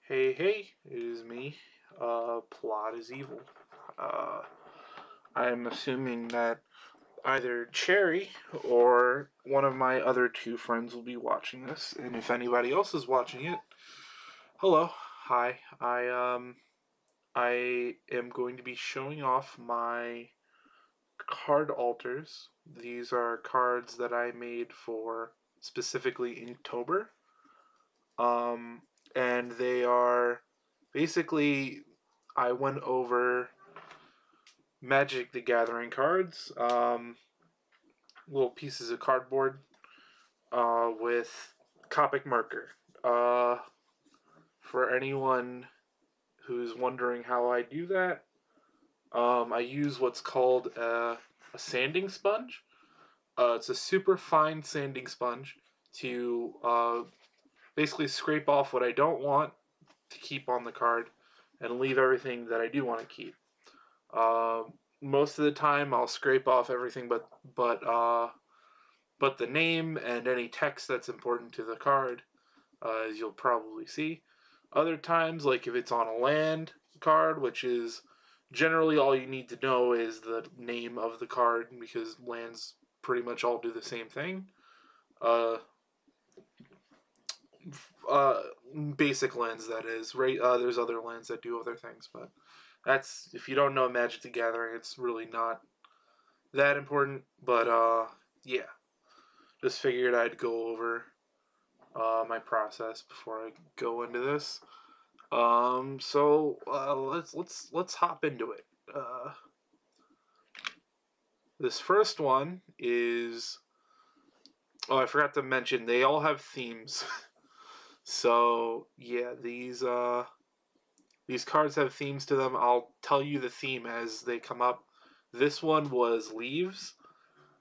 Hey, hey, it is me. Plot is evil. I'm assuming that either Cherry or one of my other two friends will be watching this, and if anybody else is watching it, hello, hi. I am going to be showing off my card alters. These are cards that I made for specifically Inktober. And they are basically I went over Magic the Gathering cards, little pieces of cardboard with Copic marker. For anyone who's wondering how I do that, I use what's called a sanding sponge. It's a super fine sanding sponge to basically scrape off what I don't want to keep on the card and leave everything that I do want to keep. Most of the time, I'll scrape off everything but the name and any text that's important to the card, as you'll probably see. Other times, like if it's on a land card, which is generally all you need to know is the name of the card, because lands pretty much all do the same thing. Uh, Basic lands, that is. Right? There's other lands that do other things, but that's, if you don't know Magic the Gathering, it's really not that important. But yeah, just figured I'd go over my process before I go into this. Let's hop into it. This first one is, oh, I forgot to mention, they all have themes. So yeah, these cards have themes to them. I'll tell you the theme as they come up. This one was leaves.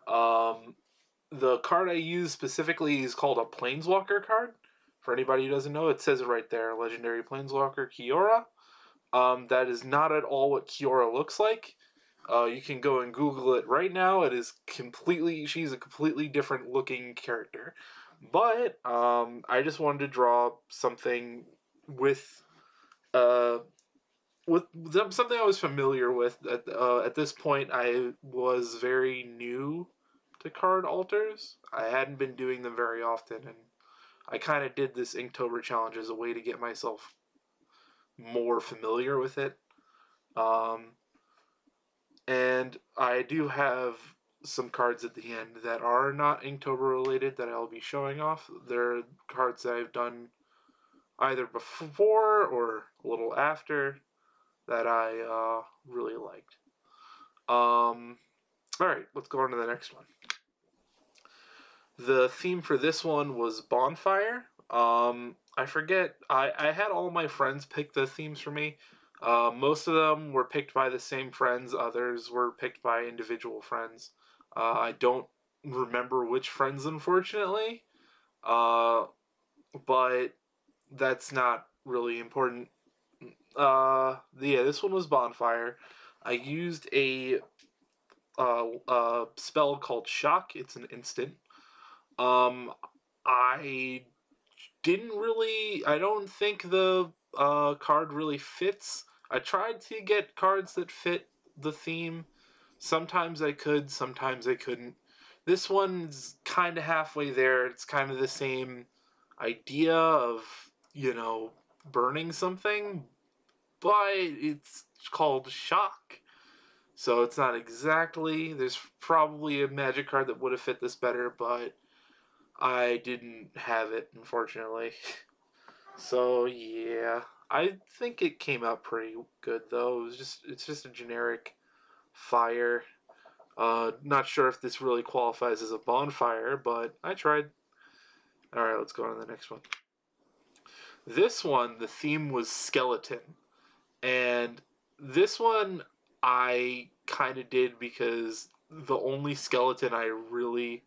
The card I use specifically is called a Planeswalker card. For anybody who doesn't know, it says it right there, Legendary Planeswalker Kiora. That is not at all what Kiora looks like. You can go and Google it right now. It is she's a completely different looking character. But I just wanted to draw something with something I was familiar with. At this point, I was very new to card alters. I hadn't been doing them very often, and I kind of did this Inktober challenge as a way to get myself more familiar with it. Um, and I do have some cards at the end that are not Inktober related that I'll be showing off. They're cards that I've done either before or a little after that I really liked. Alright, let's go on to the next one. The theme for this one was Bonfire. I forget, I had all my friends pick the themes for me. Most of them were picked by the same friends, others were picked by individual friends. I don't remember which friends, unfortunately, but that's not really important. Yeah, this one was Bonfire. I used a spell called Shock. It's an instant. I I don't think the card really fits. I tried to get cards that fit the theme. Sometimes I could, sometimes I couldn't. This one's kind of halfway there. It's kind of the same idea of, burning something, but it's called Shock. So it's not exactly. There's probably a magic card that would have fit this better, but I didn't have it, unfortunately. So yeah, I think it came out pretty good though. It's just a generic fire. Not sure if this really qualifies as a bonfire, but I tried. All right, let's go on to the next one. This one, the theme was skeleton, and this one I kind of did because the only skeleton I really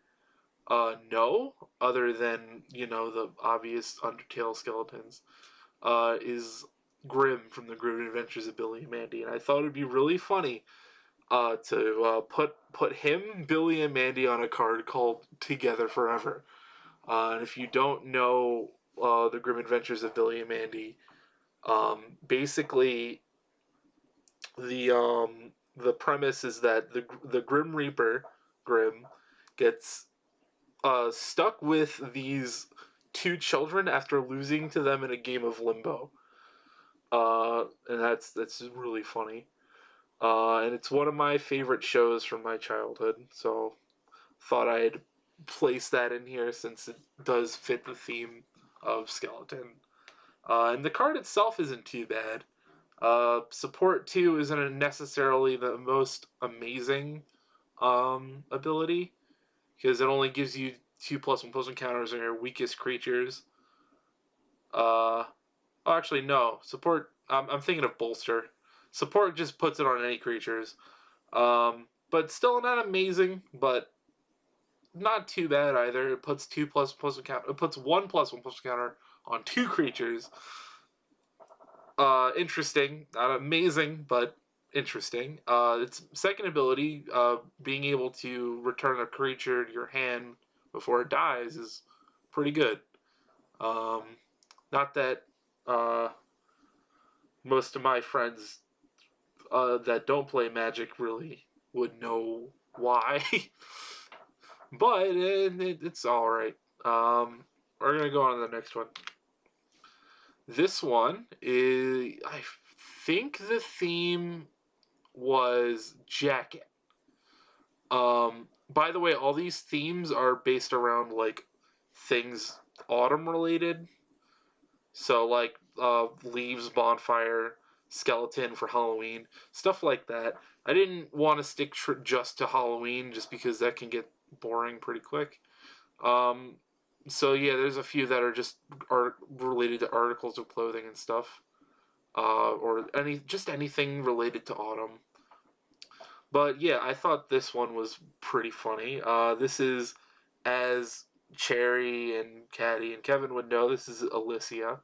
know, other than, the obvious Undertale skeletons, is Grim from the Grim Adventures of Billy and Mandy. And I thought it'd be really funny to put him, Billy, and Mandy on a card called Together Forever. And if you don't know the Grim Adventures of Billy and Mandy, Basically, the premise is that the Grim Reaper, Grim, gets stuck with these two children after losing to them in a game of Limbo. And that's really funny. And it's one of my favorite shows from my childhood, so thought I'd place that in here since it does fit the theme of Skeleton. And the card itself isn't too bad. Support 2 isn't necessarily the most amazing ability, because it only gives you 2+1/+1 counters on your weakest creatures. Actually, no. Support, I'm thinking of Bolster. Support just puts it on any creatures. But still not amazing, but not too bad either. It puts 2+1/+1 counter. It puts 1+1/+1 counter on 2 creatures. Interesting. Not amazing, but interesting. Its second ability, being able to return a creature to your hand before it dies, is pretty good. Not that most of my friends that don't play Magic really would know why. But it's alright. We're going to go on to the next one. This one is, I think the theme was jacket. By the way, all these themes are based around, like, things autumn related. So, like, leaves, bonfire, skeleton for Halloween, stuff like that. I didn't want to stick just to Halloween, just because that can get boring pretty quick. So yeah, there's a few that are related to articles of clothing and stuff, or anything related to autumn. But yeah, I thought this one was pretty funny. This is, as Cherry and Caddy and Kevin would know, this is Alicia.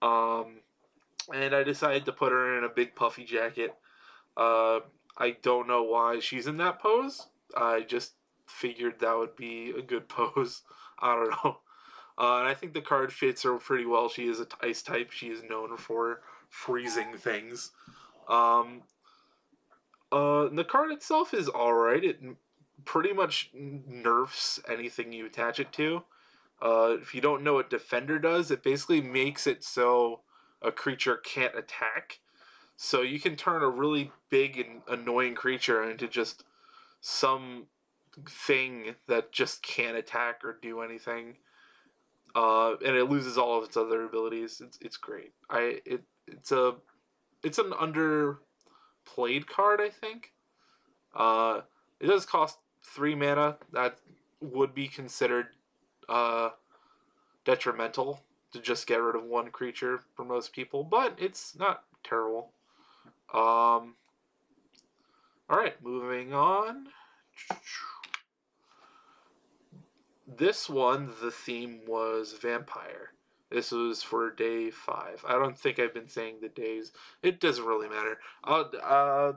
And I decided to put her in a big puffy jacket. I don't know why she's in that pose. I just figured that would be a good pose. I don't know. And I think the card fits her pretty well. She is an ice type. She is known for freezing things. The card itself is alright. It pretty much nerfs anything you attach it to. If you don't know what Defender does, it basically makes it so a creature can't attack. So you can turn a really big and annoying creature into just some thing that just can't attack or do anything. And it loses all of its other abilities. It's great. It's an underplayed card, I think. It does cost 3 mana. That would be considered detrimental to just get rid of one creature for most people, but it's not terrible. Alright, moving on. This one, the theme was vampire. This was for day 5. I don't think I've been saying the days. It doesn't really matter.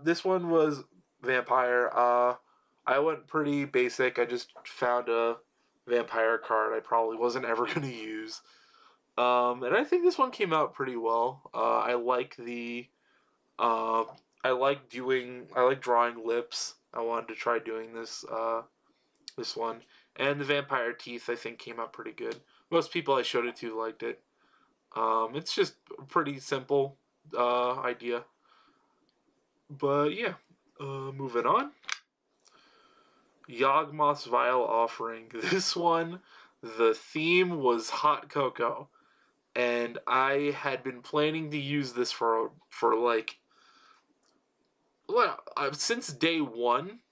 This one was vampire. I went pretty basic. I just found a vampire card I probably wasn't ever going to use. And I think this one came out pretty well. I like drawing lips. I wanted to try doing this one. And the vampire teeth, I think, came out pretty good. Most people I showed it to liked it. It's just a pretty simple idea. But yeah, moving on. Yawgmoth's Vile Offering. This one, the theme was hot cocoa. And I had been planning to use this for like, well, since day 1.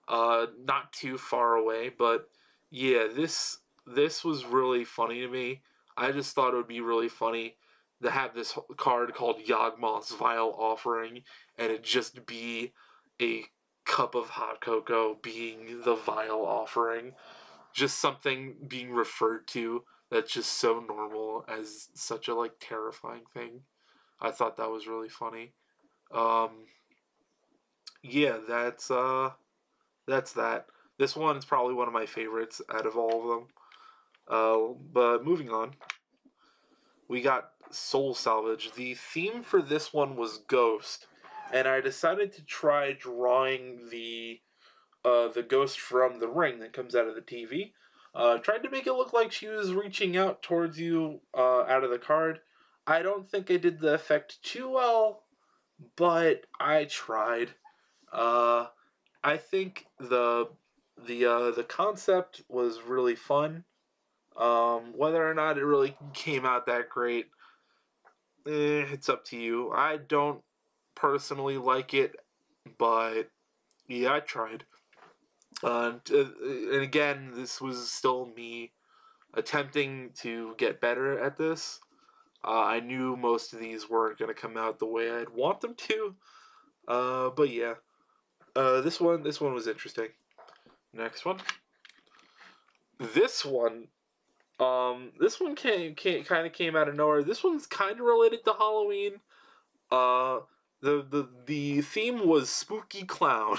Not too far away, but yeah, this was really funny to me. I just thought it would be really funny to have this card called Yawgmoth's Vile Offering, and it just be a cup of hot cocoa being the vile offering. Just something being referred to that's just so normal as such a, like, terrifying thing. I thought that was really funny. Yeah, that's that. This one is probably one of my favorites out of all of them. But moving on, we got Soul Salvage. The theme for this one was Ghost, and I decided to try drawing the ghost from the ring that comes out of the TV. Tried to make it look like she was reaching out towards you out of the card. I don't think I did the effect too well, but I tried. Uh, I think the concept was really fun. Whether or not it really came out that great, it's up to you. I don't personally like it, but yeah, I tried. And again, this was still me attempting to get better at this. I knew most of these weren't going to come out the way I'd want them to. But yeah, this one was interesting. Next one. This one kind of came out of nowhere. This one's kind of related to Halloween. The theme was spooky clown.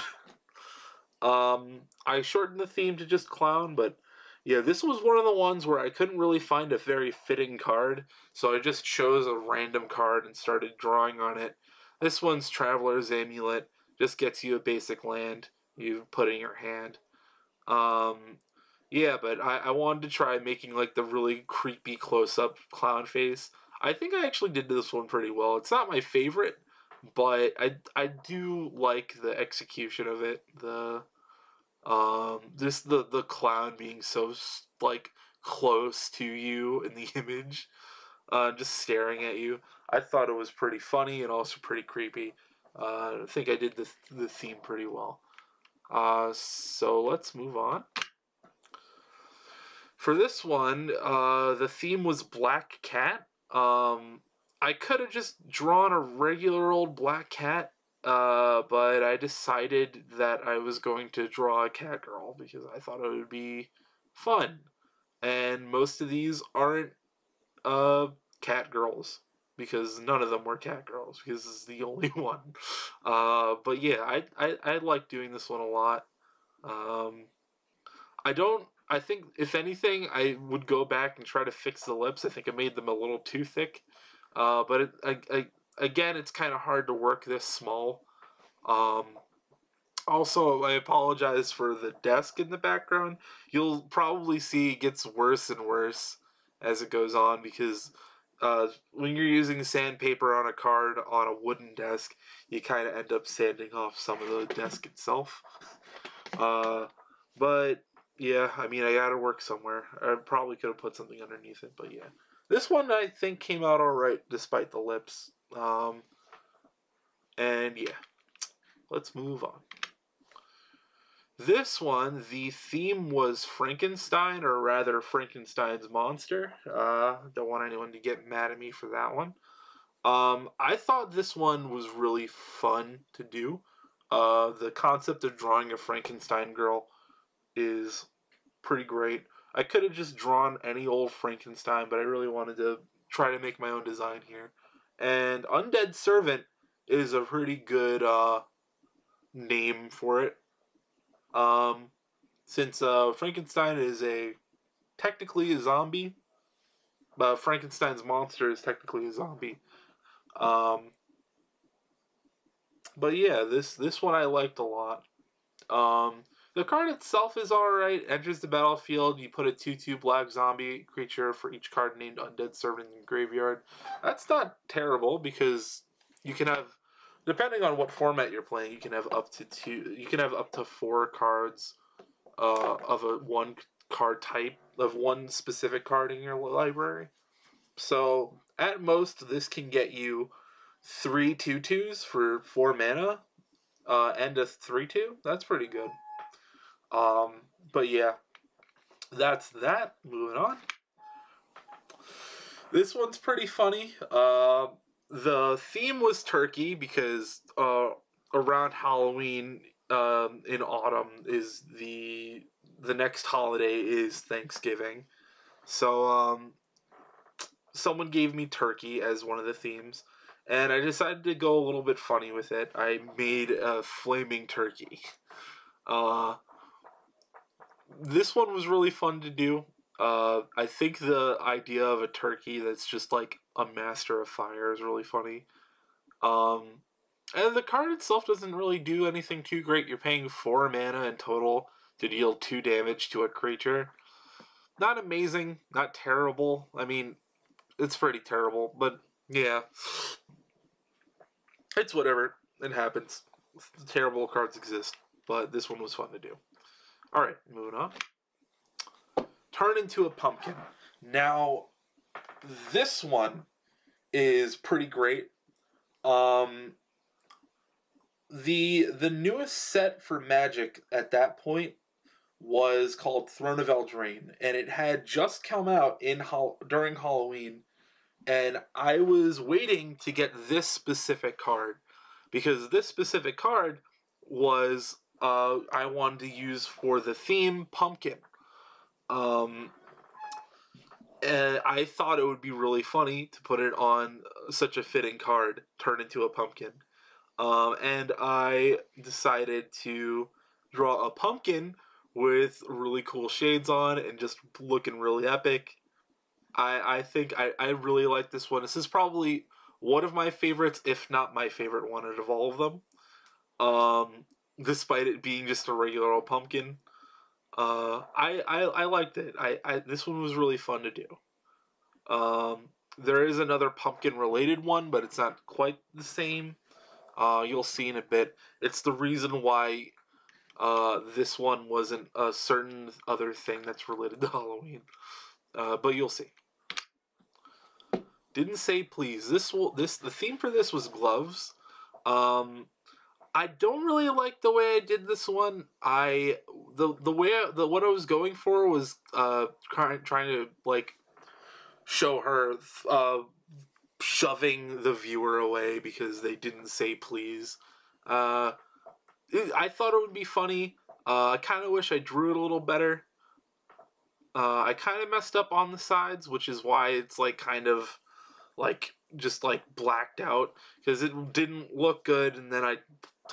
I shortened the theme to just clown, but yeah, this was one of the ones where I couldn't really find a very fitting card, so I just chose a random card and started drawing on it. This one's Traveler's Amulet. Just gets you a basic land you put in your hand. Yeah, but I wanted to try making like the really creepy close-up clown face. I think I actually did this one pretty well. It's not my favorite, but I do like the execution of it. The clown being so like close to you in the image, just staring at you. I thought it was pretty funny and also pretty creepy. I think I did the theme pretty well. So let's move on. For this one, the theme was Black Cat. I could have just drawn a regular old black cat, but I decided that I was going to draw a cat girl because I thought it would be fun. And most of these aren't cat girls because none of them were cat girls because this is the only one. But yeah, I like doing this one a lot. I think, if anything, I would go back and try to fix the lips. I think I made them a little too thick. But again, it's kind of hard to work this small. Also, I apologize for the desk in the background. You'll probably see it gets worse and worse as it goes on because when you're using sandpaper on a card on a wooden desk, you kind of end up sanding off some of the desk itself. But yeah, I mean, I gotta work somewhere. I probably could have put something underneath it, but yeah. This one, I think, came out alright, despite the lips. And yeah, let's move on. This one, the theme was Frankenstein, or rather, Frankenstein's monster. Don't want anyone to get mad at me for that one. I thought this one was really fun to do. The concept of drawing a Frankenstein girl is pretty great. I could have just drawn any old Frankenstein, but I really wanted to try to make my own design here. And Undead Servant is a pretty good name for it. Since Frankenstein is technically a zombie, but Frankenstein's monster is technically a zombie. But yeah, this one I liked a lot. The card itself is alright. Enters the battlefield. You put a 2/2 black zombie creature for each card named Undead Servant in the graveyard. That's not terrible because you can have, depending on what format you're playing, you can have up to 2. You can have up to 4 cards of a one card type of one specific card in your library. So at most, this can get you 3 2/2s for 4 mana and a 3/2. That's pretty good. But yeah, that's that. Moving on. This one's pretty funny. The theme was turkey because around Halloween in autumn is the next holiday is Thanksgiving. So someone gave me turkey as one of the themes, and I decided to go a little bit funny with it. I made a flaming turkey. This one was really fun to do. I think the idea of a turkey that's just like a master of fire is really funny. Um, and the card itself doesn't really do anything too great. You're paying 4 mana in total to deal 2 damage to a creature. Not amazing, not terrible. I mean, it's pretty terrible, but yeah. It's whatever. It happens. Terrible cards exist, but this one was fun to do. Alright, moving on. Turn into a pumpkin. Now, this one is pretty great. The newest set for Magic at that point was called Throne of Eldraine, and it had just come out during Halloween, and I was waiting to get this specific card because this specific card was I wanted to use for the theme pumpkin. And I thought it would be really funny to put it on such a fitting card, turn into a pumpkin. And I decided to draw a pumpkin with really cool shades on and just looking really epic. I think I really like this one. This is probably one of my favorites, if not my favorite one out of all of them. Despite it being just a regular old pumpkin. I liked it. This one was really fun to do. There is another pumpkin related one, but it's not quite the same. You'll see in a bit. It's the reason why this one wasn't a certain other thing that's related to Halloween. But you'll see. Didn't Say Please. The theme for this was gloves. I don't really like the way I did this one. What I was going for was trying to like show her shoving the viewer away because they didn't say please. I thought it would be funny. I kind of wish I drew it a little better. I kind of messed up on the sides, which is why it's like kind of like just like blacked out because it didn't look good, and then I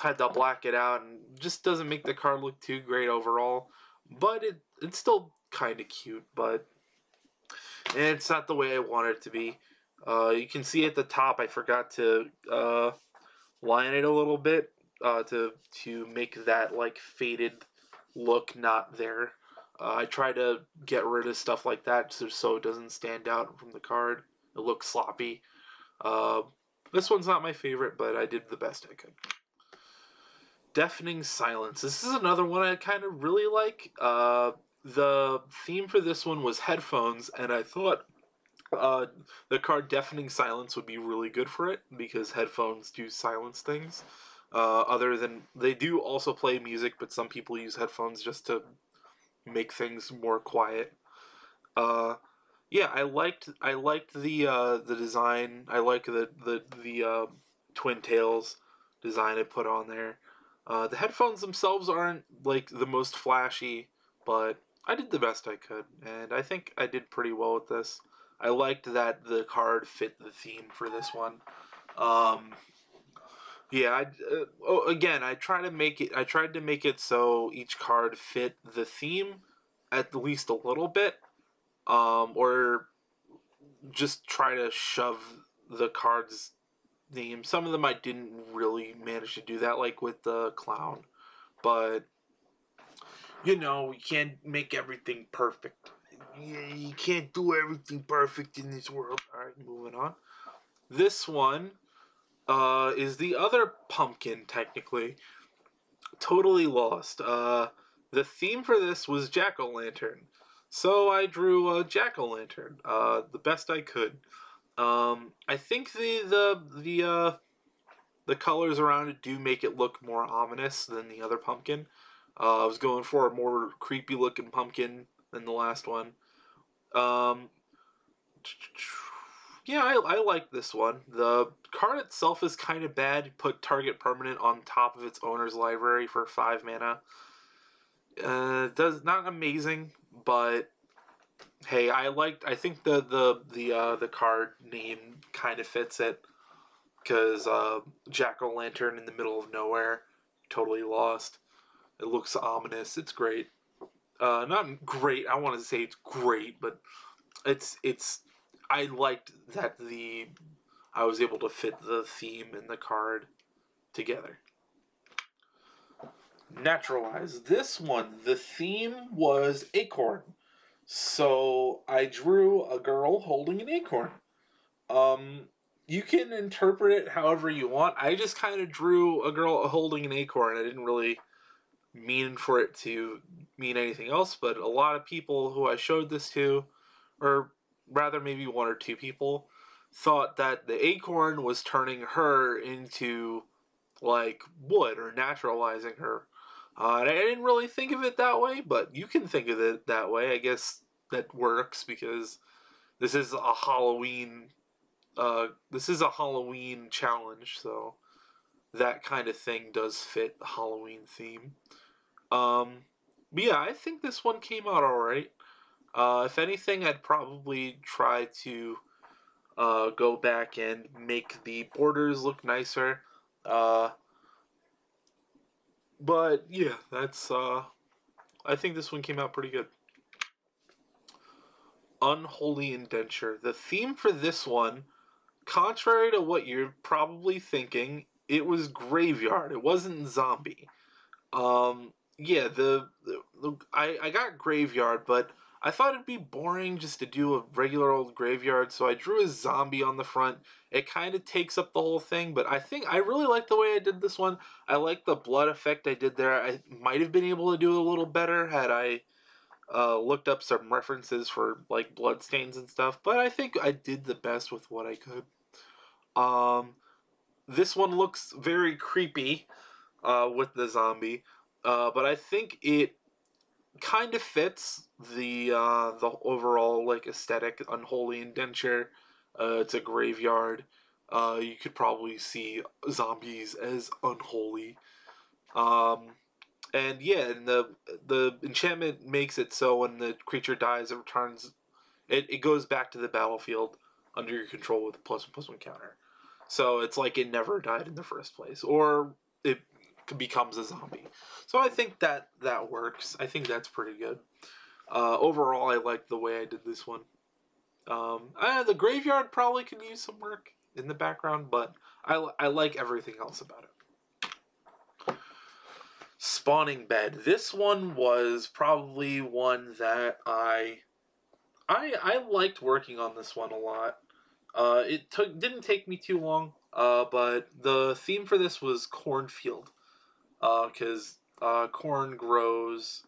had to black it out, and just doesn't make the card look too great overall. But it's still kind of cute, but it's not the way I want it to be. You can see at the top I forgot to line it a little bit to make that like faded look not there. I try to get rid of stuff like that so it doesn't stand out from the card. It looks sloppy. This one's not my favorite, but I did the best I could. Deafening Silence. This is another one I kind of really like. The theme for this one was headphones, and I thought the card Deafening Silence would be really good for it because headphones do silence things. Other than they do also play music, but some people use headphones just to make things more quiet. Yeah, I liked the design. I like the twin tails design I put on there. The headphones themselves aren't like the most flashy, but I did the best I could, and I think I did pretty well with this. I liked that the card fit the theme for this one. Yeah, again, I tried to make it so each card fit the theme at least a little bit, or just try to shove the card's name. Some of them I didn't really manage to do that, like with the clown, but you can't make everything perfect. You can't do everything perfect in this world. Alright, moving on. This one is the other pumpkin, technically. Totally Lost. The theme for this was jack-o'-lantern. So I drew a jack-o'-lantern, the best I could. I think the colors around it do make it look more ominous than the other pumpkin. I was going for a more creepy looking pumpkin than the last one. Yeah, I like this one. The card itself is kind of bad. Put target permanent on top of its owner's library for 5 mana. Does not amazing, but hey, I think the card name kind of fits it because jack-o'-lantern in the middle of nowhere, totally lost. It looks ominous. It's great. not great. I want to say it's great, but it's I liked that I was able to fit the theme and the card together. Naturalize. This one, the theme was acorn. So I drew a girl holding an acorn. You can interpret it however you want. I just kind of drew a girl holding an acorn. I didn't really mean for it to mean anything else, but a lot of people who I showed this to, or rather maybe one or two people, thought that the acorn was turning her into like wood or naturalizing her. And I didn't really think of it that way, but you can think of it that way. I guess that works because this is a Halloween. This is a Halloween challenge, so that kind of thing does fit the Halloween theme. But yeah, I think this one came out alright. If anything, I'd probably try to go back and make the borders look nicer. But yeah, that's I think this one came out pretty good. Unholy Indenture. The theme for this one, contrary to what you're probably thinking, it was graveyard. It wasn't zombie. Yeah, I got graveyard, but I thought it'd be boring just to do a regular old graveyard, so I drew a zombie on the front. It kind of takes up the whole thing, but I think I really like the way I did this one. I like the blood effect I did there. I might have been able to do it a little better had I looked up some references for like blood stains and stuff, but I think I did the best with what I could. Um, this one looks very creepy with the zombie, but I think it kind of fits the overall like aesthetic. Unholy Indenture. It's a graveyard. You could probably see zombies as unholy. Um, and yeah, and the enchantment makes it so when the creature dies, it returns. It goes back to the battlefield under your control with a +1/+1 counter. So it's like it never died in the first place, or it becomes a zombie. So I think that works. I think that's pretty good. Overall, I like the way I did this one. The graveyard probably could use some work in the background, but I like everything else about it. Spawning bed. This one was probably one that I liked working on this one a lot. It didn't take me too long, but the theme for this was Cornfield, because corn grows.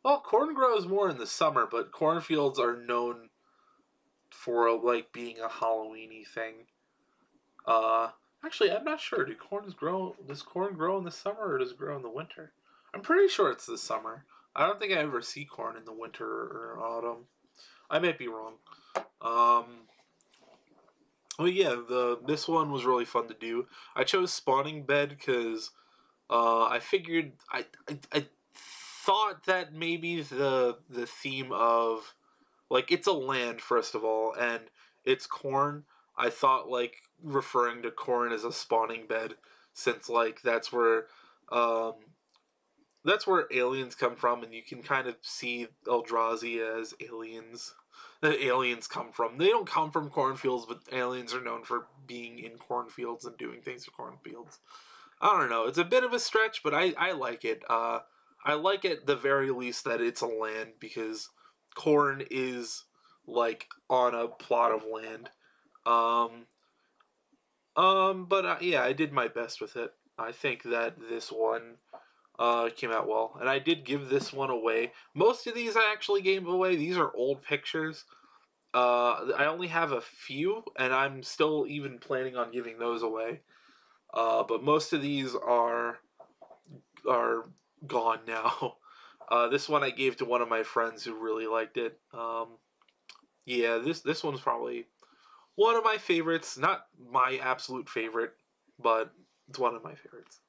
Well, corn grows more in the summer, but cornfields are known for like being a Halloweeny thing. Uh, Actually, I'm not sure. Does corn grow in the summer or does it grow in the winter? I'm pretty sure it's the summer. I don't think I ever see corn in the winter or autumn. I might be wrong. Um, well, yeah, this one was really fun to do. I chose spawning bed because I figured I thought that maybe the theme of like it's a land first of all, and it's corn. I thought like referring to corn as a spawning bed, since like um, that's where aliens come from, and you can kind of see Eldrazi as aliens. The aliens come from. They don't come from cornfields, but aliens are known for being in cornfields and doing things in cornfields. I don't know. It's a bit of a stretch, but I like it. I like at the very least that it's a land because corn is like on a plot of land. Um, but yeah, I did my best with it. I think that this one came out well, and I did give this one away. Most of these I actually gave away. These are old pictures. I only have a few, and I'm still even planning on giving those away. But most of these are gone now. This one I gave to one of my friends who really liked it. Yeah, this one's probably one of my favorites. Not my absolute favorite, but it's one of my favorites.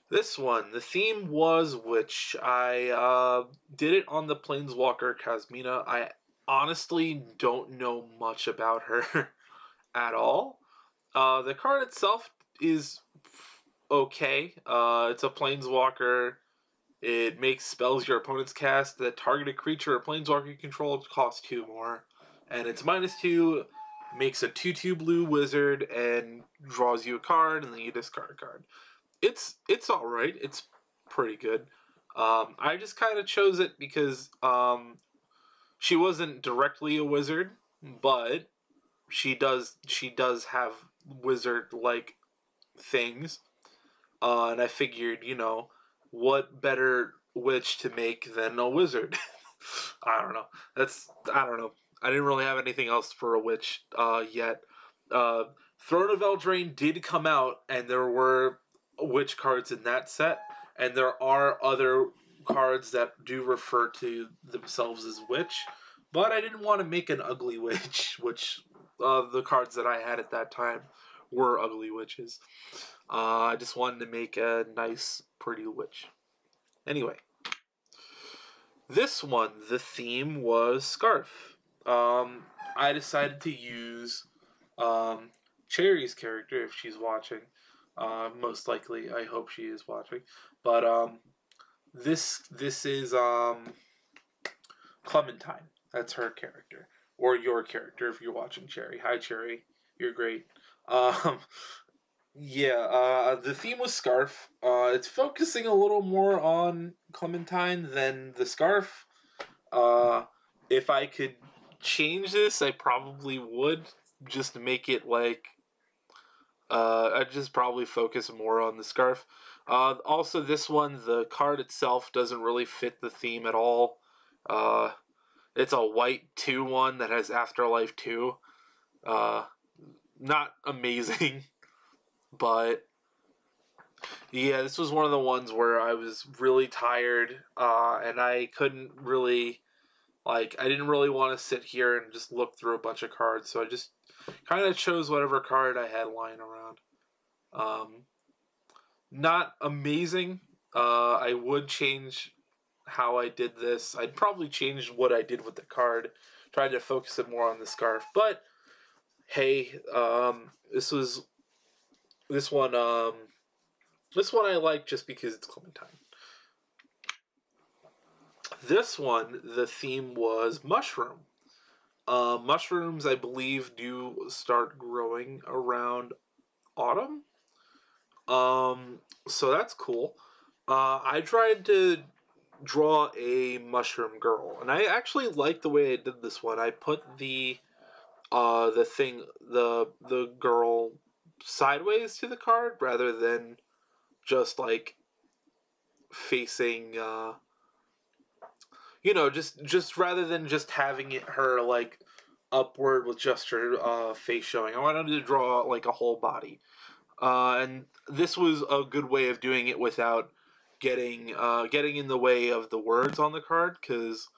This one, the theme was witch. I did it on the Planeswalker Casmina. I honestly don't know much about her at all. The card itself is okay. It's a Planeswalker. It makes spells your opponents cast that target a creature or planeswalker you control cost 2 more. And it's -2, makes a 2/2 blue wizard, and draws you a card, and then you discard a card. It's alright. It's pretty good. I just kind of chose it because she wasn't directly a wizard, but she does have wizard-like things. And I figured, you know, what better witch to make than a wizard? I don't know. I don't know. I didn't really have anything else for a witch yet. Throne of Eldraine did come out, and there were witch cards in that set, and there are other cards that do refer to themselves as witch, but I didn't want to make an ugly witch, which the cards that I had at that time were ugly witches. I just wanted to make a nice, pretty witch. Anyway, this one, the theme was Scarf. I decided to use Cherry's character, if she's watching. Most likely, I hope she is watching. But this is Clementine. That's her character, or your character if you're watching, Cherry. Hi, Cherry. You're great. Yeah, the theme was Scarf. It's focusing a little more on Clementine than the Scarf. If I could change this, I probably would, just to make it like, I'd just probably focus more on the Scarf. Also, this one, the card itself doesn't really fit the theme at all. It's a white 2/1 that has Afterlife 2. Not amazing. But yeah, this was one of the ones where I was really tired, and I couldn't really, I didn't really want to sit here and just look through a bunch of cards, so I just kind of chose whatever card I had lying around. Not amazing. I would change how I did this. I'd probably change what I did with the card, tried to focus it more on the Scarf, but hey, this one I like just because it's Clementine. This one, the theme was Mushroom. Mushrooms, I believe, do start growing around autumn. So that's cool. I tried to draw a mushroom girl, and I actually like the way I did this one. I put the girl sideways to the card rather than just like facing just rather than just having her like upward with just her face showing. I wanted to draw like a whole body, and this was a good way of doing it without getting in the way of the words on the card, because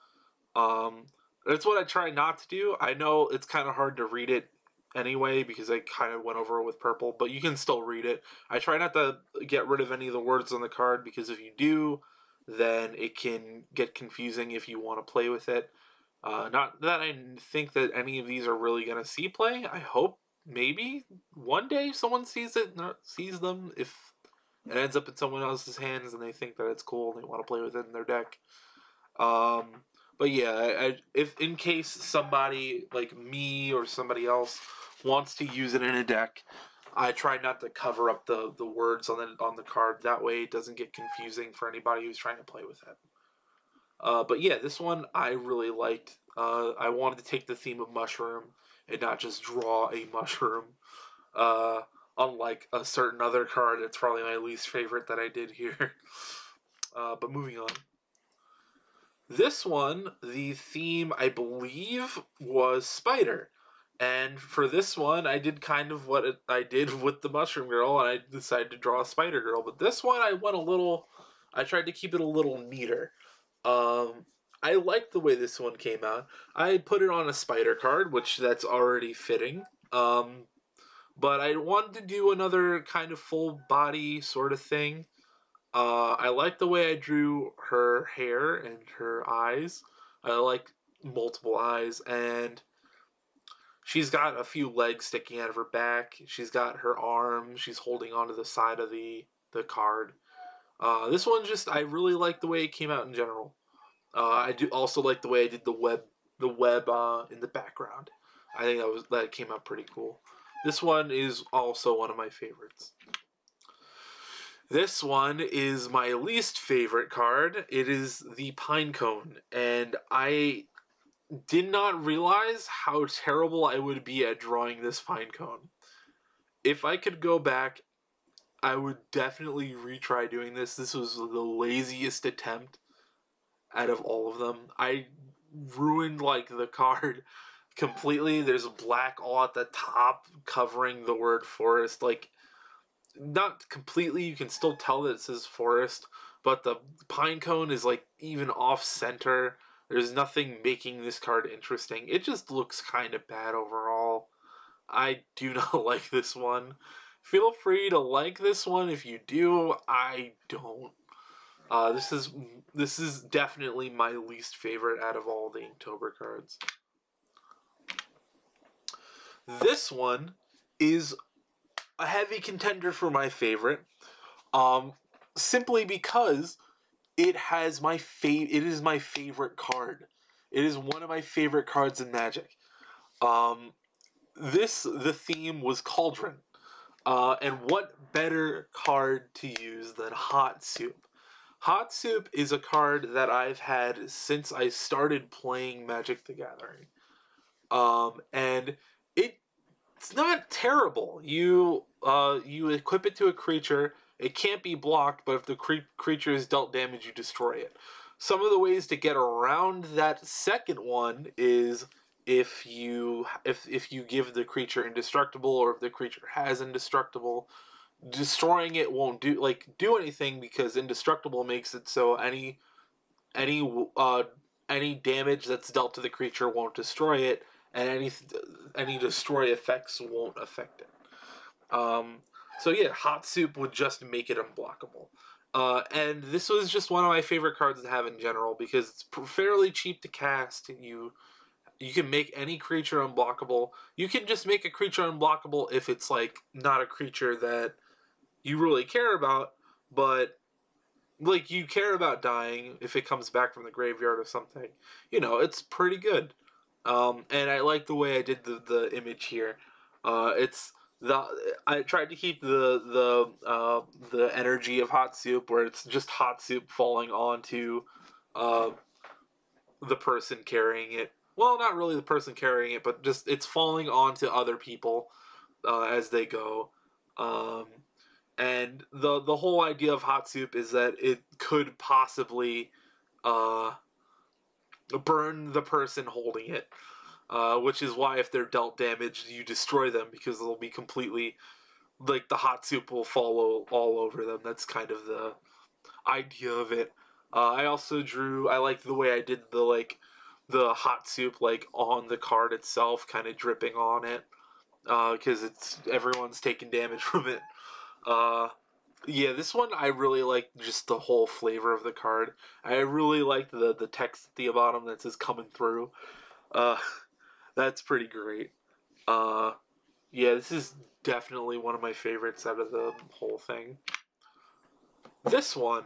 that's what I try not to do. I know it's kind of hard to read it anyway because I kind of went over it with purple, but you can still read it. I try not to get rid of any of the words on the card, because if you do, then it can get confusing if you want to play with it. Not that I think that any of these are really going to see play. I hope maybe one day someone sees them. If it ends up in someone else's hands and they think that it's cool and they want to play with it in their deck. But yeah, if in case somebody like me or somebody else wants to use it in a deck, I try not to cover up the words on the card. That way it doesn't get confusing for anybody who's trying to play with it. But yeah, this one I really liked. I wanted to take the theme of mushroom and not just draw a mushroom. Unlike a certain other card, it's probably my least favorite that I did here. But moving on. This one, the theme, I believe, was Spider. And for this one, I did kind of what I did with the Mushroom Girl, and I decided to draw a Spider Girl. But this one, I tried to keep it a little neater. I like the way this one came out. I put it on a spider card, which that's already fitting. But I wanted to do another kind of full body sort of thing. I like the way I drew her hair and her eyes. I like multiple eyes, and she's got a few legs sticking out of her back. She's got her arms. She's holding onto the side of the card. This one just, I really like the way it came out in general. I do also like the way I did the web in the background. I think that came out pretty cool. This one is also one of my favorites. This one is my least favorite card. It is the Pinecone, and I did not realize how terrible I would be at drawing this Pinecone. If I could go back, I would definitely retry doing this. This was the laziest attempt out of all of them. I ruined like the card completely. There's black all at the top covering the word forest. Like, not completely, you can still tell that it says forest, but the Pinecone is like even off center. There's nothing making this card interesting. It just looks kind of bad overall. I do not like this one. Feel free to like this one if you do. I don't. This is definitely my least favorite out of all the Inktober cards. This one is a heavy contender for my favorite, simply because it is my favorite card. It is one of my favorite cards in Magic. The theme was Cauldron. And what better card to use than Hot Soup? Hot Soup is a card that I've had since I started playing Magic the Gathering. And it's not terrible. You equip it to a creature. It can't be blocked, but if the creature is dealt damage, you destroy it. Some of the ways to get around that second one is if you give the creature indestructible, or if the creature has indestructible, destroying it won't do anything, because indestructible makes it so any damage that's dealt to the creature won't destroy it, and any destroy effects won't affect it. So yeah, Hot Soup would just make it unblockable. And this was just one of my favorite cards to have in general, because it's fairly cheap to cast. You can make any creature unblockable. You can just make a creature unblockable if it's like not a creature that you really care about, but like you care about dying if it comes back from the graveyard or something. It's pretty good. And I like the way I did the image here. I tried to keep the energy of Hot Soup, where it's just Hot Soup falling onto the person carrying it. Well, not really the person carrying it, but just it's falling onto other people as they go. And the whole idea of Hot Soup is that it could possibly burn the person holding it, which is why if they're dealt damage, you destroy them, because they'll be completely, like, the Hot Soup will follow all over them. That's kind of the idea of it. I also I like the way I did the Hot Soup on the card itself, kind of dripping on it, because everyone's taking damage from it. Yeah, this one I really like just the whole flavor of the card. I really like the text at the bottom that says "coming through." That's pretty great. Yeah, this is definitely one of my favorites out of the whole thing. This one,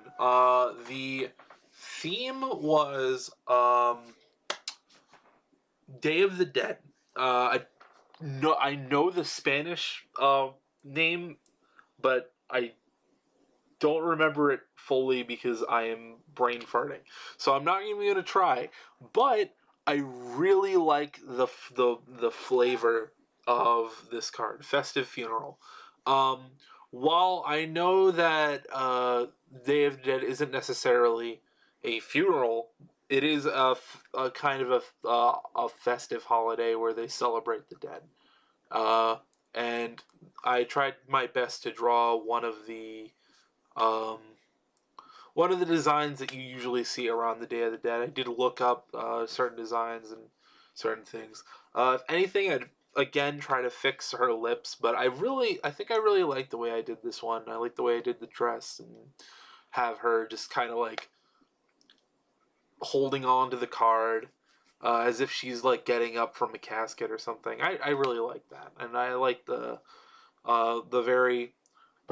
the theme was Day of the Dead. I know the Spanish name, but I don't remember it fully because I am brain farting. So I'm not even going to try. But I really like the flavor of this card, Festive Funeral. While I know that Day of the Dead isn't necessarily a funeral, it is a kind of a festive holiday where they celebrate the dead. And I tried my best to draw one of the designs that you usually see around the Day of the Dead. I did look up certain designs and certain things. If anything, I'd again try to fix her lips, but I think I really like the way I did this one. I like the way I did the dress and have her just kind of like holding on to the card as if she's like getting up from a casket or something. I really like that, and I like the very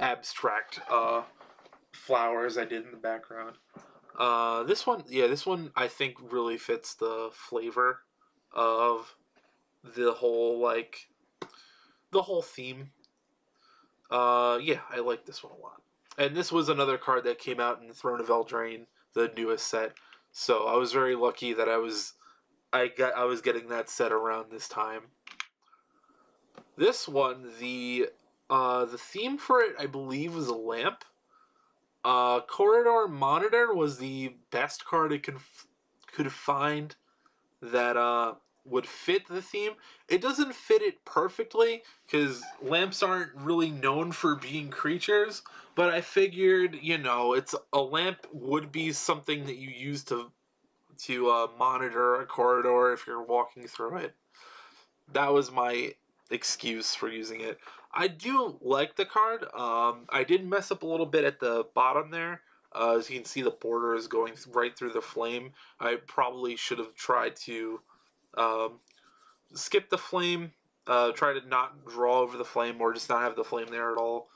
abstract flowers I did in the background. This one, yeah, this one I think really fits the flavor of the whole, like, the whole theme. Yeah, I like this one a lot. And this was another card that came out in Throne of Eldraine, the newest set. So I was very lucky that I was getting that set around this time. This one, the theme for it, I believe, was a lamp. Corridor Monitor was the best card it could find that would fit the theme. It doesn't fit it perfectly because lamps aren't really known for being creatures, but I figured, you know, it's a lamp would be something that you use to monitor a corridor if you're walking through it. That was my excuse for using it. I do like the card. I did mess up a little bit at the bottom there. As you can see, the border is going right through the flame. I probably should have tried to skip the flame, try to not draw over the flame, or just not have the flame there at all.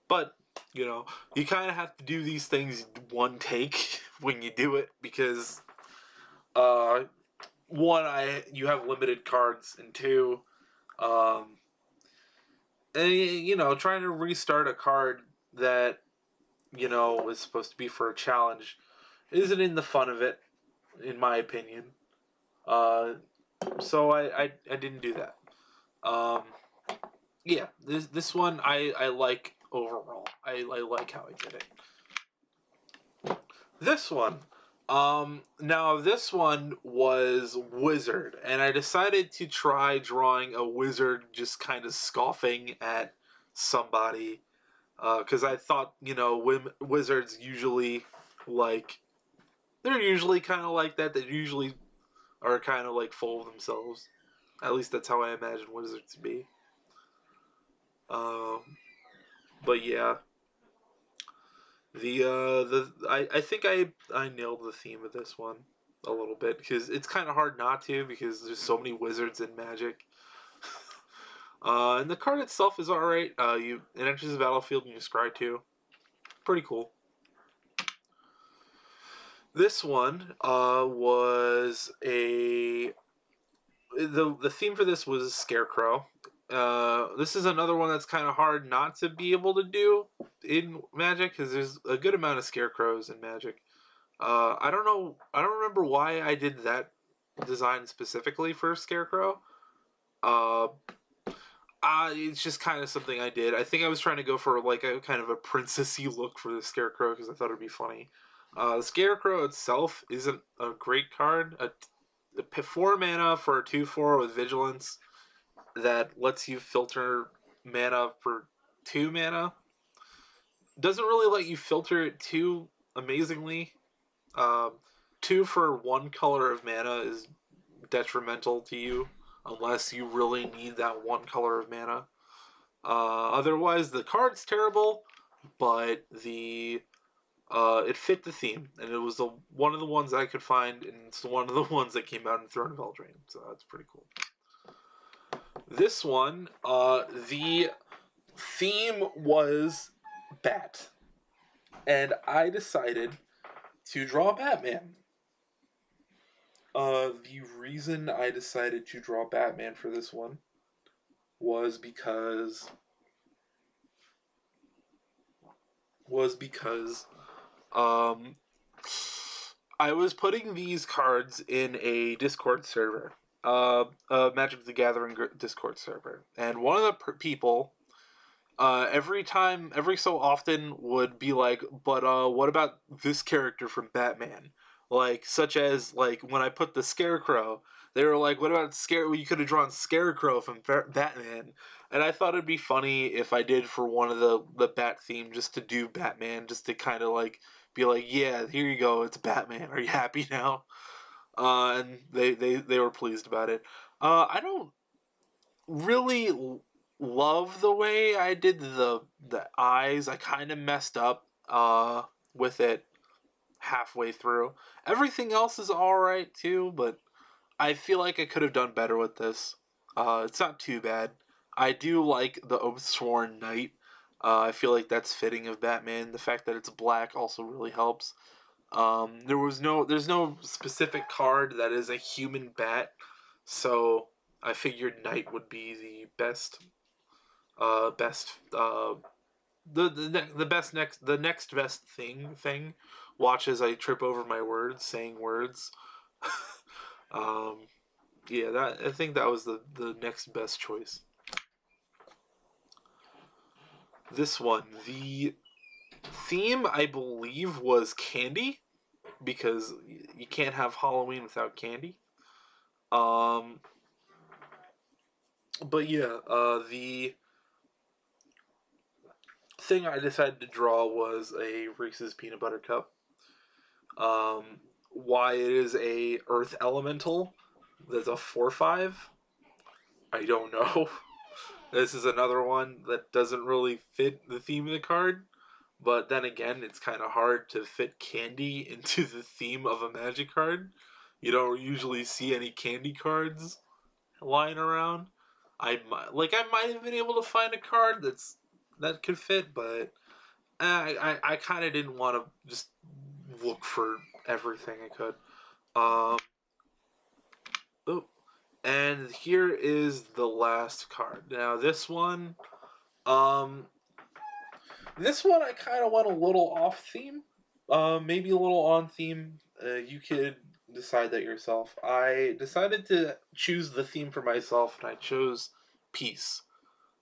But, you know, you kind of have to do these things one take when you do it, because, one, you have limited cards, and two, and, you know, trying to restart a card that, you know, is supposed to be for a challenge isn't in the fun of it, in my opinion. So I didn't do that. Yeah, this one I like overall. I like how I did it. This one, now this one was Wizard, and I decided to try drawing a wizard just kind of scoffing at somebody, because I thought, you know, wizards usually, like, they're usually kind of like that. They usually are kind of like full of themselves. At least that's how I imagine wizards to be. But yeah, I think I nailed the theme of this one a little bit, because it's kind of hard not to, because there's so many wizards in Magic. And the card itself is alright. It enters the battlefield and you scry 2. Pretty cool. This one was the theme for this was Scarecrow. This is another one that's kind of hard not to be able to do in Magic, because there's a good amount of Scarecrows in Magic. I don't remember why I did that design specifically for Scarecrow. It's just kind of something I did. I think I was trying to go for like a kind of a princessy look for the Scarecrow, because I thought it'd be funny. The Scarecrow itself isn't a great card. 4 mana for a 2/4 with Vigilance that lets you filter mana for 2 mana. Doesn't really let you filter it too amazingly. 2 for 1 color of mana is detrimental to you unless you really need that 1 color of mana. Otherwise, the card's terrible, but it fit the theme, and it was one of the ones I could find, and it's one of the ones that came out in Throne of Eldraine, so that's pretty cool. This one, the theme was Bat, and I decided to draw Batman. The reason I decided to draw Batman for this one was because I was putting these cards in a Discord server, a Magic the Gathering Discord server, and one of the people, every so often would be like, but what about this character from Batman? Like, such as, like, when I put the Scarecrow, they were like, what about you could have drawn Scarecrow from Batman. And I thought it'd be funny if I did for one of the Bat theme, just to do Batman, just to kind of, like, be like, yeah, here you go, it's Batman. Are you happy now? And they were pleased about it. I don't really love the way I did the eyes. I kind of messed up with it halfway through. Everything else is alright too, but I feel like I could have done better with this. It's not too bad. I do like the Oathsworn Knight. I feel like that's fitting of Batman. The fact that it's black also really helps. There's no specific card that is a human bat, so I figured Knight would be the best, the next best thing. Watch as I trip over my words, saying words. um, yeah, I think that was the next best choice. This one, the theme I believe was candy, because you can't have Halloween without candy. But yeah, the thing I decided to draw was a Reese's Peanut Butter Cup. Why it is a Earth Elemental that's a 4/5, I don't know. This is another one that doesn't really fit the theme of the card. But then again, it's kind of hard to fit candy into the theme of a Magic card. You don't usually see any candy cards lying around. I might have been able to find a card that could fit, but I kind of didn't want to just look for everything I could. Oh, and here is the last card. Now this one, I kind of went a little off theme, maybe a little on theme. You could decide that yourself. I decided to choose the theme for myself, and I chose peace.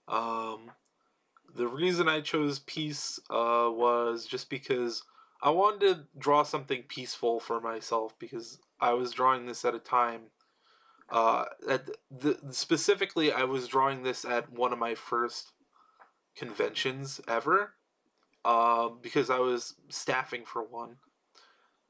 The reason I chose peace was just because I wanted to draw something peaceful for myself, because I was drawing this at a time. Specifically, I was drawing this at one of my first conventions ever, because I was staffing for one,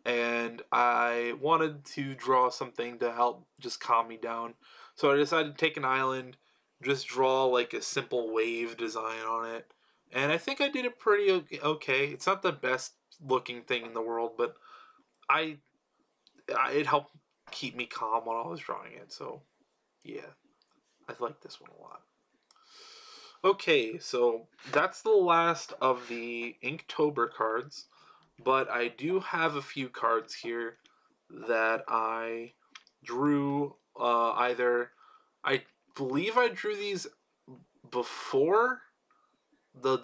and I wanted to draw something to help just calm me down. So I decided to take an island, just draw like a simple wave design on it, and I think I did it pretty okay. It's not the best looking thing in the world, but it helped keep me calm while I was drawing it. So yeah, I like this one a lot. Okay, so that's the last of the Inktober cards, but I do have a few cards here that I drew. I believe I drew these before the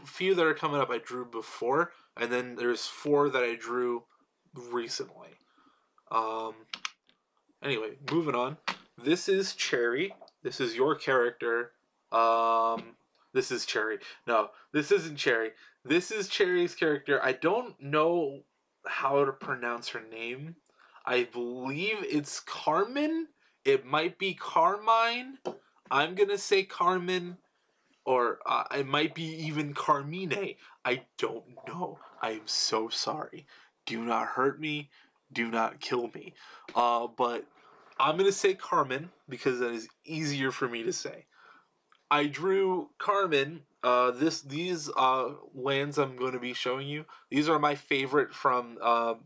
few that are coming up. I drew before, and then there's 4 that I drew recently. Anyway, moving on. This is Cherry. This is your character. This is Cherry. No, this isn't Cherry. This is Cherry's character. I don't know how to pronounce her name. I believe it's Carmen. It might be Carmine. I'm gonna say Carmen, or it might be even Carmine. I don't know. I am so sorry. Do not hurt me. Do not kill me. But I'm gonna say Carmen because that is easier for me to say. I drew Carmen. These lands I'm going to be showing you. These are my favorite from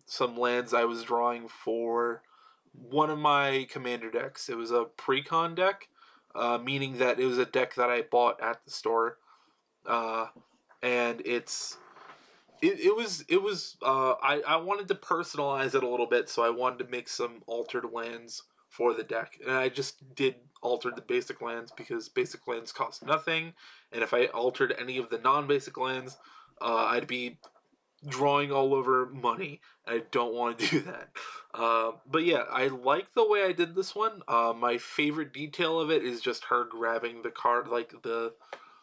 some lands I was drawing for one of my commander decks. It was a pre-con deck, meaning that it was a deck that I bought at the store, and I wanted to personalize it a little bit, so I wanted to make some altered lands for the deck, and I just did alter the basic lands because basic lands cost nothing, and if I altered any of the non-basic lands, I'd be drawing all over money. I don't want to do that. But yeah, I like the way I did this one. My favorite detail of it is just her grabbing the card, like the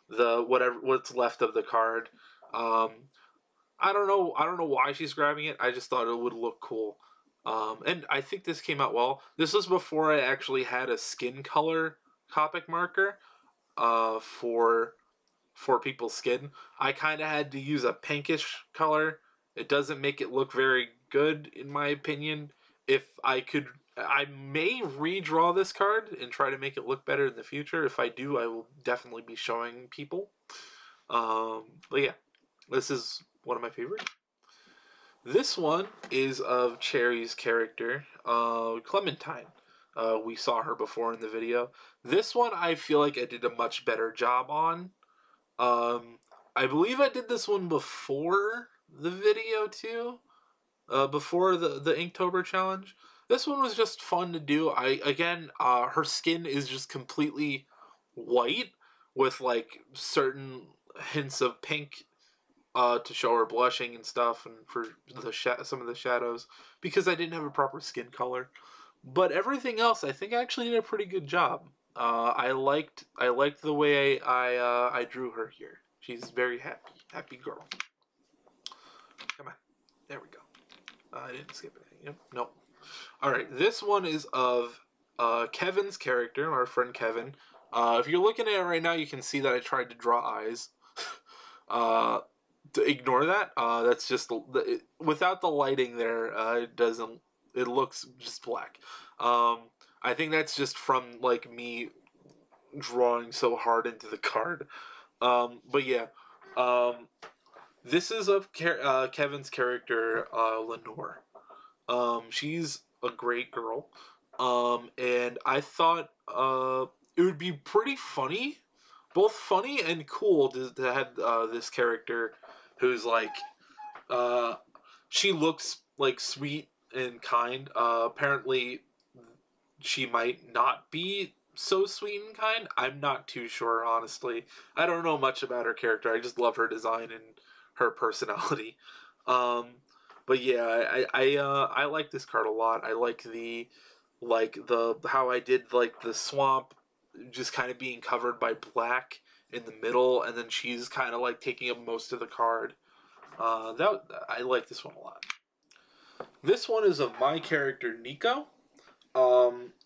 what's left of the card. I don't know why she's grabbing it. I just thought it would look cool. And I think this came out well. This was before I actually had a skin color Copic marker for people's skin. I kind of had to use a pinkish color. It doesn't make it look very good, in my opinion. If I could, I may redraw this card and try to make it look better in the future. If I do, I will definitely be showing people. But yeah, this is one of my favorites. This one is of Cherry's character, Clementine. We saw her before in the video. This one I feel like I did a much better job on. I believe I did this one before the video too. Before the Inktober challenge. This one was just fun to do. Her skin is just completely white with like certain hints of pink to show her blushing and stuff, and for some of the shadows, because I didn't have a proper skin color. But everything else, I think I actually did a pretty good job. I liked the way I drew her here. She's very happy girl. Come on, there we go. I didn't skip anything. Yep. Nope. All right. This one is of Kevin's character, our friend Kevin. If you're looking at it right now, you can see that I tried to draw eyes. To ignore that. That's just without the lighting there. It doesn't. It looks just black. I think that's just from like me drawing so hard into the card. But yeah. This is of Kevin's character, Lenore. She's a great girl. And I thought it would be pretty funny, both funny and cool to have this character who's like, she looks like sweet and kind. Apparently, she might not be so sweet and kind. I'm not too sure, honestly. I don't know much about her character. I just love her design and her personality. But yeah, I like this card a lot. I like the how I did like the swamp just kind of being covered by black in the middle, and then she's kind of like taking up most of the card. I like this one a lot. This one is of my character Nico.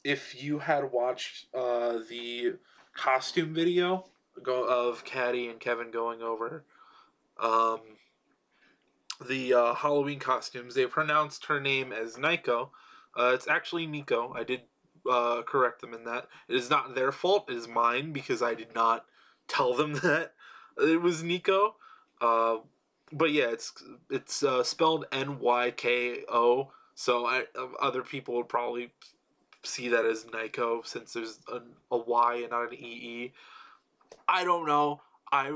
If you had watched the costume video of Caddy and Kevin going over the Halloween costumes, they pronounced her name as Nico. It's actually Nico. I did correct them in that. It is not their fault. It is mine because I did not tell them that it was Nico. But yeah, it's spelled Nyko. So other people would probably see that as Nico since there's a Y and not an EE. I don't know. I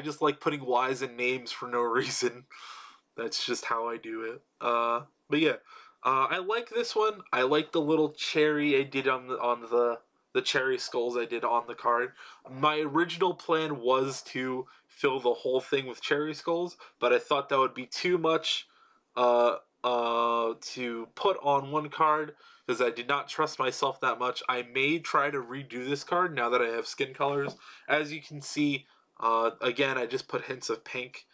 just like putting Y's in names for no reason. That's just how I do it. But yeah, I like this one. I like the little cherry I did on the cherry skulls I did on the card. My original plan was to fill the whole thing with cherry skulls, but I thought that would be too much to put on one card because I did not trust myself that much. I may try to redo this card now that I have skin colors. As you can see, again, I just put hints of pink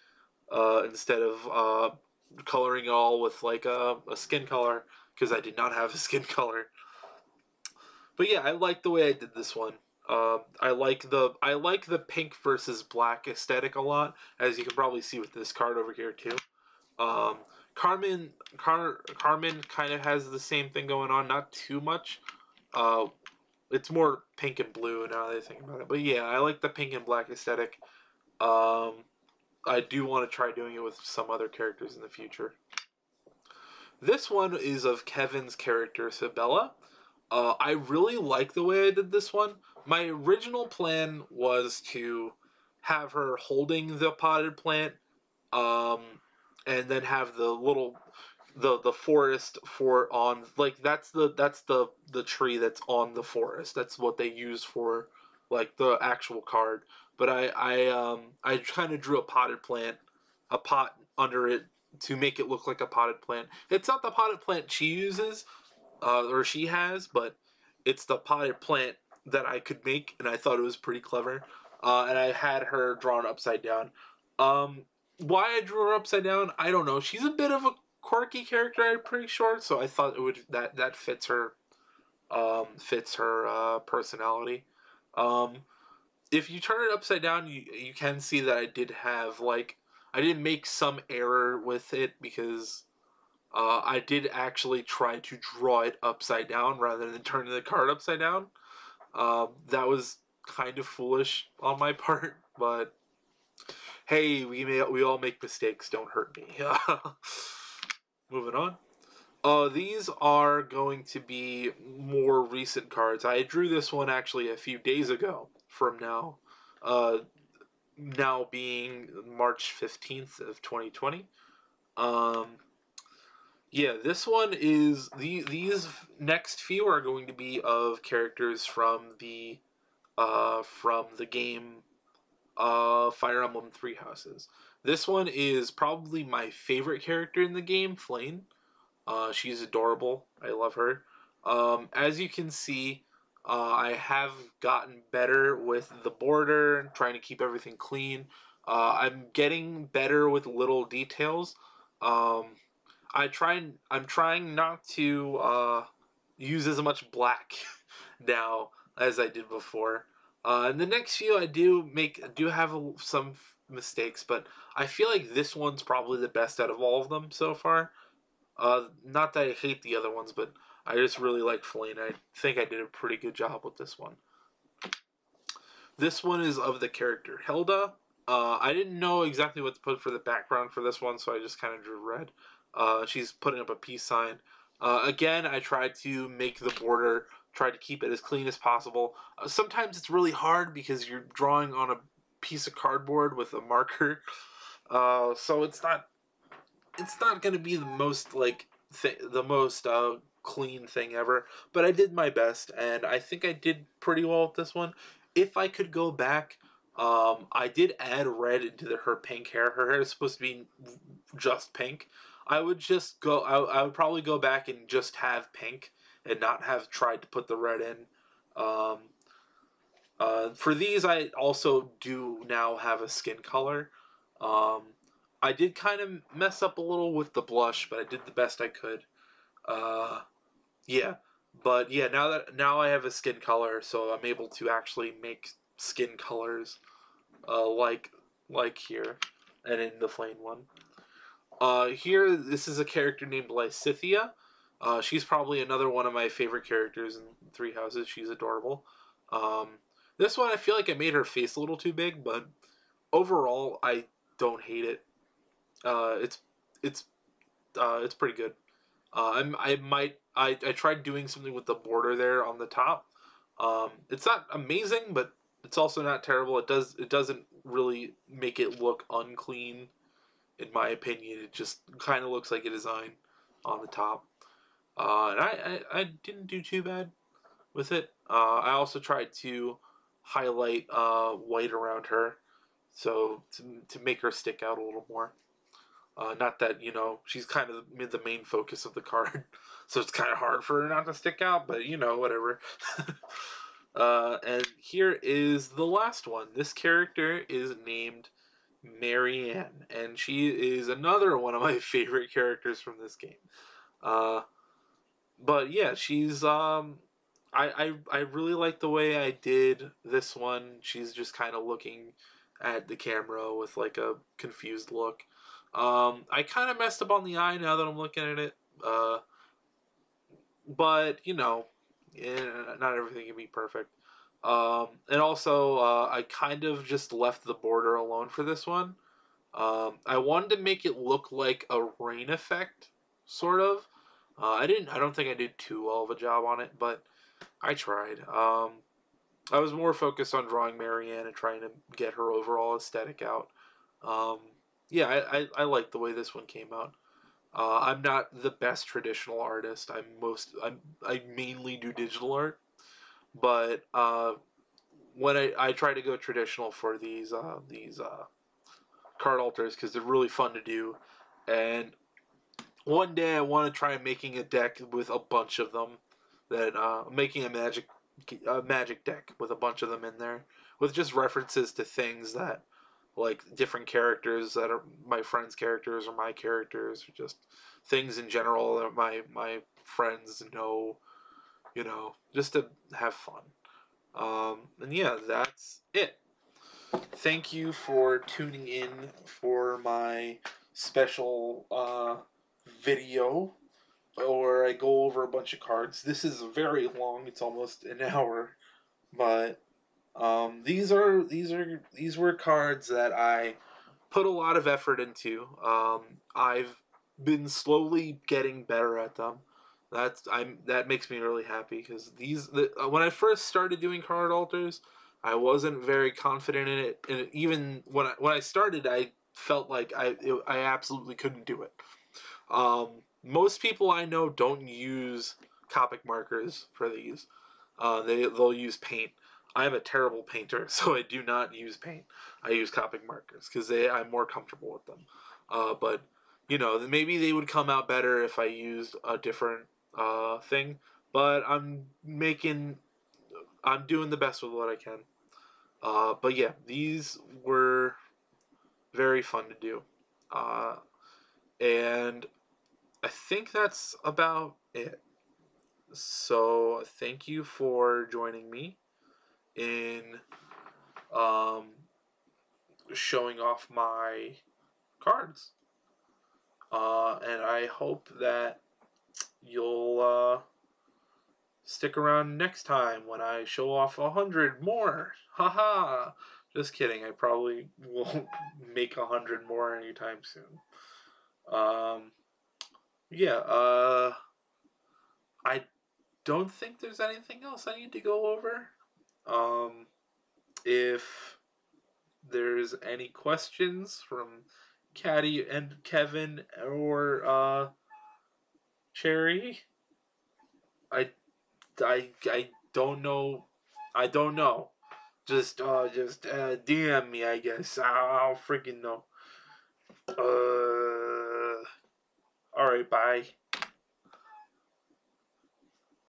instead of coloring it all with like a skin color because I did not have a skin color. But yeah, I like the way I did this one. I like the pink versus black aesthetic a lot, as you can probably see with this card over here too. Carmen kind of has the same thing going on, not too much. It's more pink and blue now that I think about it. But yeah, I like the pink and black aesthetic. I do want to try doing it with some other characters in the future. This one is of Kevin's character, Sabella. I really like the way I did this one. My original plan was to have her holding the potted plant, and then have the little the forest for on like that's the tree that's on the forest. That's what they use for like the actual card. But I kind of drew a potted plant, a pot under it to make it look like a potted plant. It's not the potted plant she uses, or she has, but it's the potted plant that I could make, and I thought it was pretty clever. And I had her drawn upside down. Why I drew her upside down, I don't know. She's a bit of a quirky character, I'm pretty sure, so I thought it would that fits her personality. If you turn it upside down, you can see that I did have like I did make some error with it because I did actually try to draw it upside down rather than turning the card upside down. That was kind of foolish on my part, but hey, we all make mistakes. Don't hurt me. Moving on. These are going to be more recent cards. I drew this one actually a few days ago from now. now being March 15th of 2020. Yeah, this one is these next few are going to be of characters from the game Fire Emblem Three Houses. This one is probably my favorite character in the game, Flame. She's adorable. I love her. As you can see, I have gotten better with the border, trying to keep everything clean. I'm getting better with little details. Um, I'm trying not to use as much black now as I did before. In the next few, I do have some mistakes, but I feel like this one's probably the best out of all of them so far. Not that I hate the other ones, but I just really like Felina. I think I did a pretty good job with this one. This one is of the character Hilda. I didn't know exactly what to put for the background for this one, so I just kind of drew red. She's putting up a peace sign. Again, I tried to make the border, try to keep it as clean as possible. Sometimes it's really hard because you're drawing on a piece of cardboard with a marker, so it's not going to be the most clean thing ever. But I did my best, and I think I did pretty well with this one. If I could go back, I did add red into her pink hair. Her hair is supposed to be just pink. I would just go. I would probably go back and just have pink and not have tried to put the red in. For these, I also do now have a skin color. I did kind of mess up a little with the blush, but I did the best I could. Yeah, but yeah, now I have a skin color, so I'm able to actually make skin colors, like here, and in the Flame one. Here, this is a character named Lysithia. She's probably another one of my favorite characters in Three Houses. She's adorable. This one, I feel like I made her face a little too big, but overall, I don't hate it. It's pretty good. I tried doing something with the border there on the top. It's not amazing, but it's also not terrible. It doesn't really make it look unclean, in my opinion. It just kind of looks like a design on the top. And I didn't do too bad with it. I also tried to highlight white around her, so to make her stick out a little more. Not that, she's kind of the main focus of the card, so it's kind of hard for her not to stick out, but, whatever. And here is the last one. This character is named Marianne, and she is another one of my favorite characters from this game. But yeah, she's, I really like the way I did this one. She's just kind of looking at the camera with, like, a confused look. I kind of messed up on the eye now that I'm looking at it. But, not everything can be perfect. And also, I kind of just left the border alone for this one. I wanted to make it look like a rain effect, sort of. I don't think I did too well of a job on it, but I tried. I was more focused on drawing Marianne and trying to get her overall aesthetic out. Yeah, I like the way this one came out. I'm not the best traditional artist. I mainly do digital art, but when I try to go traditional for these card alters because they're really fun to do, and one day I want to try making a deck with a bunch of them. Making a magic deck with a bunch of them in there, with just references to things that, like, different characters that are my friends' characters or my characters, or just things in general that my friends know, just to have fun. And yeah, that's it. Thank you for tuning in for my special video where I go over a bunch of cards. This is very long. It's almost an hour, but these were cards that I put a lot of effort into. I've been slowly getting better at them. That makes me really happy because when I first started doing card alters, I wasn't very confident in it, and even when I started, I felt like I absolutely couldn't do it. Most people I know don't use Copic markers for these. They'll use paint. I'm a terrible painter, so I do not use paint. I use Copic markers because I'm more comfortable with them. But you know, maybe they would come out better if I used a different thing. But I'm doing the best with what I can. But yeah, these were very fun to do. And I think that's about it. So thank you for joining me in um, showing off my cards. And I hope that you'll stick around next time when I show off 100 more. Haha! Just kidding. I probably won't make 100 more anytime soon. Yeah, I don't think there's anything else I need to go over. If there's any questions from Caddy and Kevin or Cherry, I don't know. I don't know. Just DM me, I guess. I'll freaking know. Alright, bye.